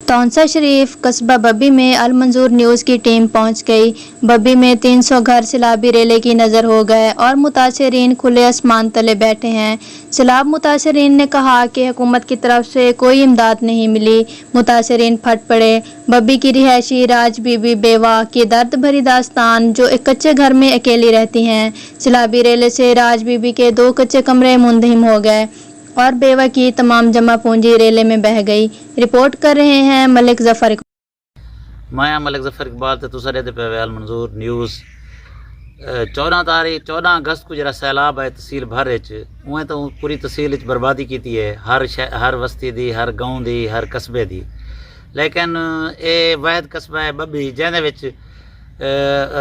तौंसा शरीफ कस्बा बब्बी में अल मंजूर न्यूज़ की टीम पहुंच गई। बब्बी में 300 घर सैलाबी रेले की नज़र हो गए और मुतासरीन खुले आसमान तले बैठे हैं। सैलाब मुतासरीन ने कहा कि हुकूमत की तरफ से कोई इमदाद नहीं मिली। मुतासरीन फट पड़े। बब्बी की रिहायशी राज बीबी बेवा की दर्द भरी दास्तान, जो एक कच्चे घर में अकेली रहती हैं। सैलाबी रेले से राज बीबी के 2 कच्चे कमरे मुंदहिम हो गए और बेवा की तमाम जमा पूंजी रेले में बह गई। रिपोर्ट कर रहे हैं मलिक जफर इकबाल। मैं मलिक जफर इकबाल ते तुसा रहते पे अल मंजूर न्यूज़ 14 अगस्त को जरा सैलाब है तहसील भर उहें तो पूरी तहसील बर्बादी की है, हर वस्ती दी, हर गाँव दी, हर कस्बे दी। लेकिन ये वाहिद कस्बा है बब्बी जिहदे विच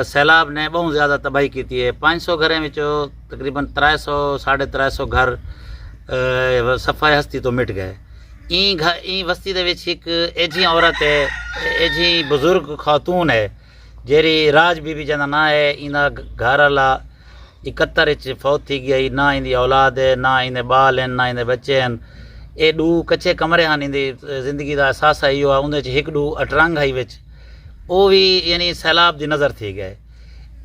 सैलाब ने बहुत ज़्यादा तबाही की है। 500 घरें विचों तकरीबन 300 350 घर सफाई हस्ती तो मिट गए। ई वस्ती दे विच एक एजी औरत है, एजी बुजुर्ग खातून है जेरी राज बीबी जदा ना है। इंदा घर वाला 71 फौत थी गई, ना इंदी औलाद है, ना इंदे बाल हैं, ना इंदे बच्चे हैं। ये 2 कच्चे कमरे हैं इंदी जिंदगी का असास इहो आहे। उनदे च 1-2 अटरंग है विच वो भी यानी सैलाब की नज़र थी गए।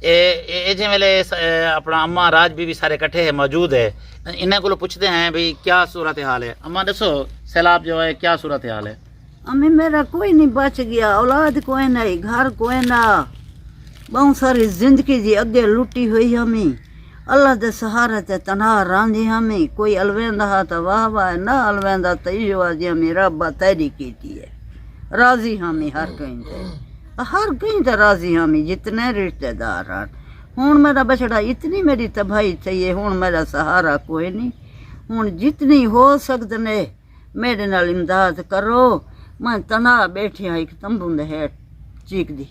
जे वेले अपना अम्मा राज बीबी सारे इकट्ठे है मौजूद है। इन्हें को पूछते हैं भाई क्या सूरत हाल है। अम्मा दसो सैलाब जो है क्या सूरत हाल है। अम्मी मेरा कोई नहीं बच गया, औलाद कोई नहीं, घर कोई ना, बहुत सारी जिंदगी जी अगे लुटी हुई हमी। अल्लाह दे सहारे ते तनहा रांधी हमी। कोई अलवेंदा हा तो वाह वाह, ना अलवेंदा तो इहो जी हमी रब तैरी की है। राजी हमी हर कहीं ते राजी हमी जितने रिश्तेदार हैं। हूँ मेरा बछड़ा इतनी मेरी तबाही थी है, हूँ मेरा सहारा कोई नहीं। हूँ जितनी हो सकते ने मेरे नाल इमदाद करो। मैं तना बैठी हाँ एक तंबू दे हेठ चीक दी,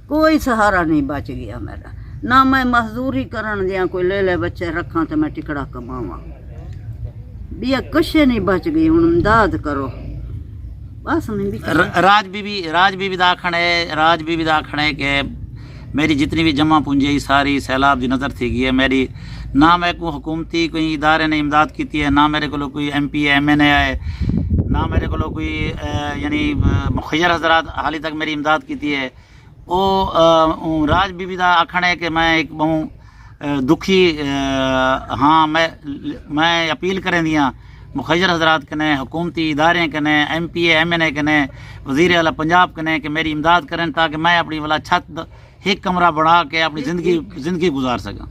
कोई सहारा नहीं बच गया मेरा। ना मैं मजदूरी करन दियाँ, कोई ले बच्चे रखा तो मैं टिकड़ा कमावा, बिया कशे नहीं बच गई। हूँ इमदाद करो बस। राज बीबी दा आखण है कि मेरी जितनी भी जमा पूंजी सारी सैलाब की नज़र थी गई है। मेरी ना मेरे को हुकूमती कोई इदारे ने इमदाद की है, ना मेरे को कोई MP MNA है, ना मेरे को कोई यानी मुखय्यर हजरात हाली तक मेरी इमदाद की है। वो राज बीबी का आखण है कि मैं एक बहुत दुखी हाँ। मैं अपील करें दियाँ मुखय्यर हजरात कने, हुकूमती इदारे कने, MP MNA कने, वज़ीर आला पंजाब कने कि मेरी इमदाद करें ताकि मैं अपनी वाला छत एक कमरा बढ़ा के अपनी ज़िंदगी गुजार सकां।